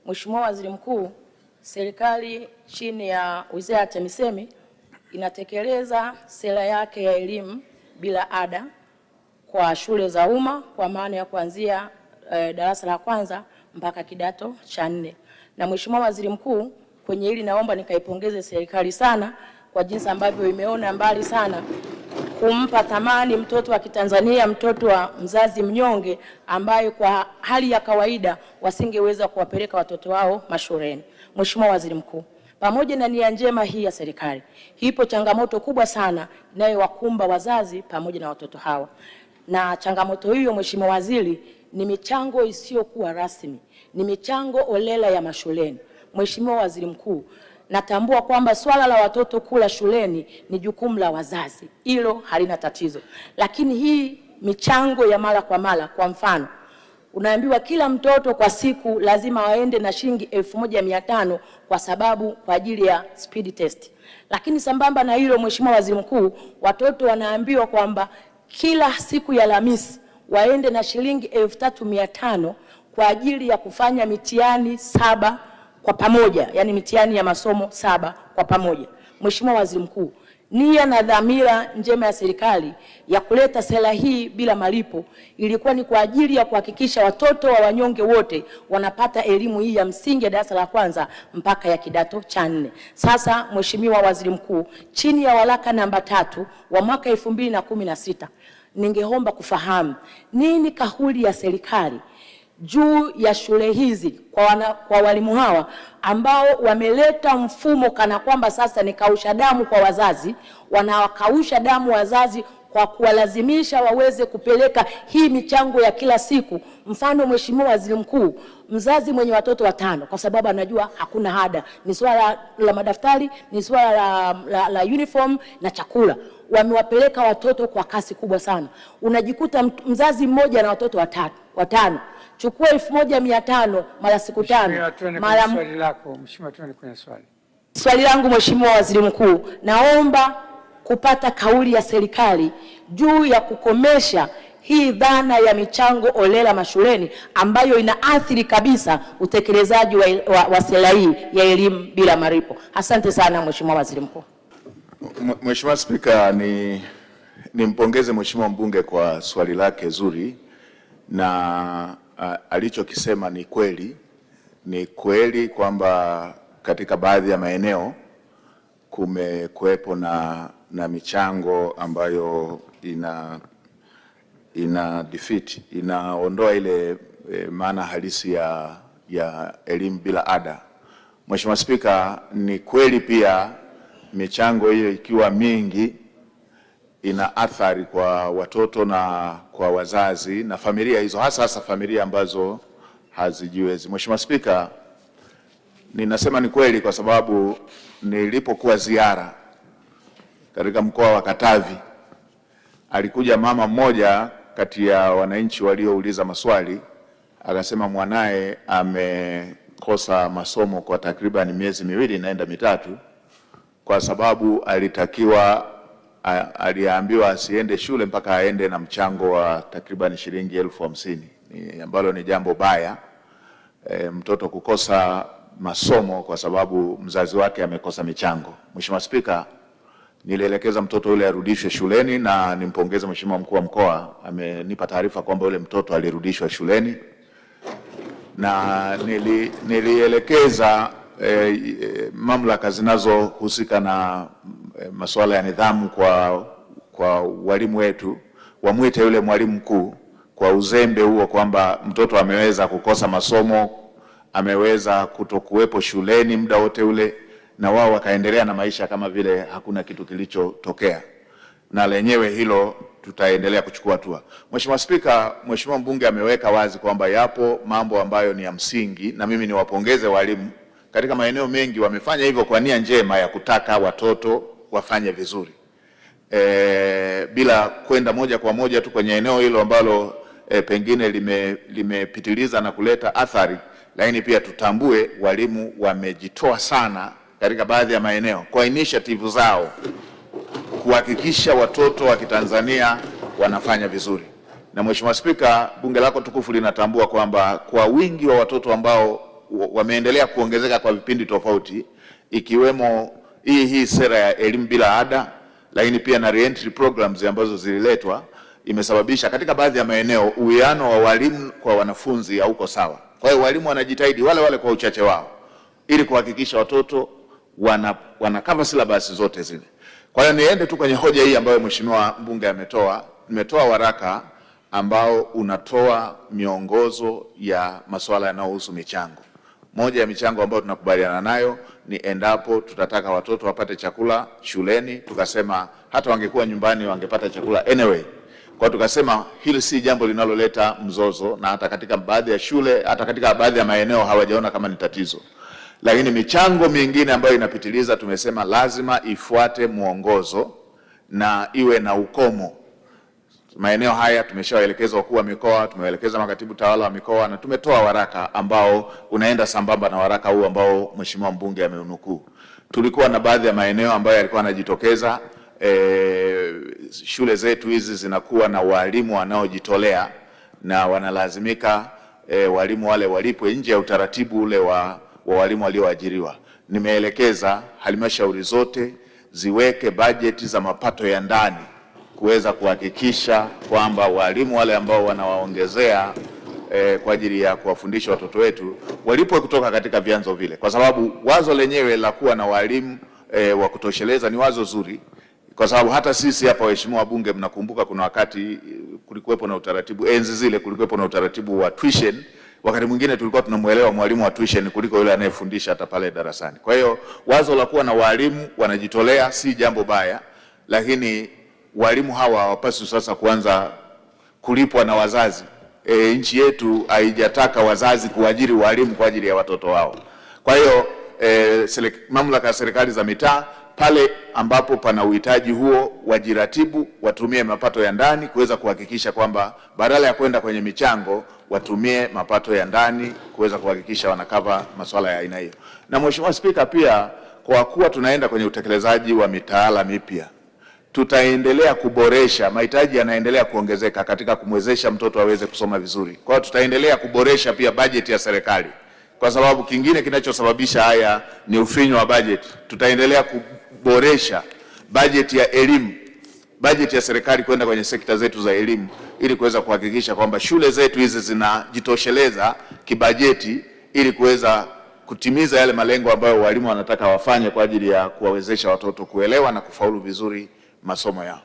Mheshimiwa Waziri Mkuu, serikali chini ya Wizara ya TAMISEMI inatekeleza sera yake ya elimu bila ada kwa shule za umma kwa maana ya kuanzia darasa la kwanza mpaka kidato cha 4. Na Mheshimiwa Waziri Mkuu, kwenye hili naomba nikaipongeze serikali sana kwa jinsi ambavyo imeona mbali sana kumpa thamani mtoto wa Kitanzania, mtoto wa mzazi mnyonge ambaye kwa hali ya kawaida wasingeweza kuwapeleka watoto wao mashuleni. Mheshimiwa Waziri Mkuu, pamoja na nia njema hii ya serikali, ipo changamoto kubwa sana inayowakumba wazazi pamoja na watoto hawa. Na changamoto hiyo, Mheshimiwa Waziri, ni michango isiyokuwa rasmi, ni michango olela ya mashuleni. Mheshimiwa Waziri Mkuu, natambua kwamba swala la watoto kula shuleni ni jukumu la wazazi, hilo halina tatizo. Lakini hii michango ya mara kwa mara, kwa mfano, unaambiwa kila mtoto kwa siku lazima waende na shilingi 1500 kwa ajili ya speed test. Lakini sambamba na hilo, Mheshimiwa Waziri Mkuu, watoto wanaambiwa kwamba kila siku ya Alhamisi waende na shilingi 3500 kwa ajili ya kufanya mitihani 7 kwa pamoja, yani mitihani ya masomo 7 kwa pamoja. Mheshimiwa Waziri Mkuu, nia na dhamira njema ya serikali ya kuleta sera hii bila malipo ilikuwa ni kwa ajili ya kuhakikisha watoto wa wanyonge wote wanapata elimu hii ya msingi ya darasa la kwanza mpaka ya kidato cha 4. Sasa Mheshimiwa Waziri Mkuu, chini ya waraka namba 3 wa mwaka 2016, ningeomba kufahamu nini kauli ya serikali juu ya shule hizi kwa walimu hawa ambao wameleta mfumo kana kwamba sasa ni kausha damu kwa wazazi, wanawakausha damu wazazi kwa kuwalazimisha waweze kupeleka hii michango ya kila siku. Mfano, Mheshimiwa Waziri Mkuu, mzazi mwenye watoto 5 kwa sababu anajua hakuna ada, ni swala la madaftari, ni swala la uniform na chakula, wamewapeleka watoto kwa kasi kubwa sana. Unajikuta mzazi mmoja na watoto 5. Chukua 1500 mara siku 5 mara swali lako. Mheshimiwa, tuende kwenye swali. Swali langu Mheshimiwa Waziri Mkuu, naomba kupata kauli ya serikali juu ya kukomesha hii dhana ya michango olela mashuleni ambayo inaathiri kabisa utekelezaji wa sera hii ya elimu bila malipo. Asante sana Mheshimiwa Waziri Mkuu. Mheshimiwa Spika, nimpongeze Mheshimiwa mbunge kwa swali lake zuri, na alichokisema ni kweli. Ni kweli kwamba katika baadhi ya maeneo kumekuwepo na michango ambayo inaondoa ile maana halisi ya elimu bila ada. Mheshimiwa Spika, ni kweli pia michango hiyo ikiwa mingi ina athari kwa watoto na kwa wazazi na familia hizo, hasa familia ambazo hazijiwezi. Mheshimiwa Spika, ninasema ni kweli kwa sababu nilipokuwa ziara katika mkoa wa Katavi, alikuja mama mmoja kati ya wananchi waliouliza maswali, akasema mwanae amekosa masomo kwa takriban miezi 2 naenda 3 kwa sababu aliambiwa asiende shule mpaka aende na mchango wa takriban shilingi 50,000, ambalo ni jambo baya. Mtoto kukosa masomo kwa sababu mzazi wake amekosa michango. Mheshimiwa Spika, nilielekeza mtoto yule arudishwe shuleni, na nimpongeze Mheshimiwa mkuu wa mkoa, amenipa taarifa kwamba yule mtoto alirudishwa shuleni, na nilielekeza mamlaka zinazohusika na masuala ya nidhamu kwa walimu wetu wamwite yule mwalimu mkuu kwa uzembe huo, kwamba mtoto ameweza kukosa masomo, ameweza kutokuwepo shuleni muda wote ule, na wao wakaendelea na maisha kama vile hakuna kitu kilichotokea, na lenyewe hilo tutaendelea kuchukua hatua. Mheshimiwa Spika, Mheshimiwa mbunge ameweka wazi kwamba yapo mambo ambayo ni ya msingi, na mimi niwapongeze walimu katika maeneo mengi wamefanya hivyo kwa nia njema ya kutaka watoto wafanye vizuri, bila kwenda moja kwa moja tu kwenye eneo hilo ambalo pengine limepitiliza na kuleta athari. Lakini pia tutambue walimu wamejitoa sana katika baadhi ya maeneo kwa initiative zao kuhakikisha watoto wa Kitanzania wanafanya vizuri. Na Mheshimiwa Spika, bunge lako tukufu linatambua kwamba kwa wingi wa watoto ambao wameendelea kuongezeka kwa vipindi tofauti, ikiwemo hii sera ya elimu bila ada, lakini pia na reentry programs ambazo zililetwa, imesababisha katika baadhi ya maeneo uwiano wa walimu kwa wanafunzi hauko sawa. Kwa hiyo walimu wanajitahidi wale kwa uchache wao ili kuhakikisha watoto wana syllabus zote zile. Kwa hiyo niende tu kwenye hoja hii ambayo mheshimiwa mbunge ametoa. Nimetoa waraka ambao unatoa miongozo ya masuala yanayohusu michango. Moja ya michango ambayo tunakubaliana nayo ni endapo tutataka watoto wapate chakula shuleni, tukasema hata wangekuwa nyumbani wangepata chakula anyway. Kwa tukasema hili si jambo linaloleta mzozo, na hata katika baadhi ya shule, hata katika baadhi ya maeneo hawajaona kama ni tatizo. Lakini michango mingine ambayo inapitiliza, tumesema lazima ifuate mwongozo na iwe na ukomo. Maeneo haya tumeshawaelekeza wakuu wa mikoa, tumewaelekeza makatibu tawala wa mikoa, na tumetoa waraka ambao unaenda sambamba na waraka huu ambao mheshimiwa mbunge ameunukuu. Tulikuwa na baadhi ya maeneo ambayo yalikuwa yanajitokeza, shule zetu hizi zinakuwa na walimu wanaojitolea na wanalazimika walimu wale walipwe nje ya utaratibu ule wa walimu walioajiriwa. Nimeelekeza halmashauri zote ziweke bajeti za mapato ya ndani kuweza kuhakikisha kwamba walimu wale ambao wanawaongezea kwa ajili ya kuwafundisha watoto wetu walipwe kutoka katika vyanzo vile, kwa sababu wazo lenyewe la kuwa na walimu wa kutosheleza ni wazo zuri, kwa sababu hata sisi hapa waheshimiwa wabunge, mnakumbuka kuna wakati kulikuwepo na utaratibu, enzi zile kulikuwepo na utaratibu wa tuition. Wakati mwingine tulikuwa tunamuelewa mwalimu wa tuition kuliko yule anayefundisha hata pale darasani. Kwa hiyo wazo la kuwa na walimu wanajitolea si jambo baya, lakini walimu hawa hawapaswi sasa kuanza kulipwa na wazazi. Nchi yetu haijataka wazazi kuajiri walimu kwa ajili ya watoto wao. Kwa hiyo mamlaka ya serikali za mitaa pale ambapo pana uhitaji huo wajiratibu, watumie mapato ya ndani kuweza kuhakikisha kwamba badala ya kwenda kwenye michango watumie mapato ya ndani kuweza kuhakikisha wanakava masuala ya aina hiyo. Na Mheshimiwa Spika, pia kwa kuwa tunaenda kwenye utekelezaji wa mitaala mipya, tutaendelea kuboresha, mahitaji yanaendelea kuongezeka katika kumwezesha mtoto aweze kusoma vizuri. Kwa hiyo tutaendelea kuboresha pia bajeti ya serikali, kwa sababu kingine kinachosababisha haya ni ufinyu wa bajeti. Tutaendelea kuboresha bajeti ya elimu, bajeti ya serikali kwenda kwenye sekta zetu za elimu, ili kuweza kuhakikisha kwamba shule zetu hizi zinajitosheleza kibajeti ili kuweza kutimiza yale malengo ambayo walimu wanataka wafanye kwa ajili ya kuwawezesha watoto kuelewa na kufaulu vizuri masomo yao.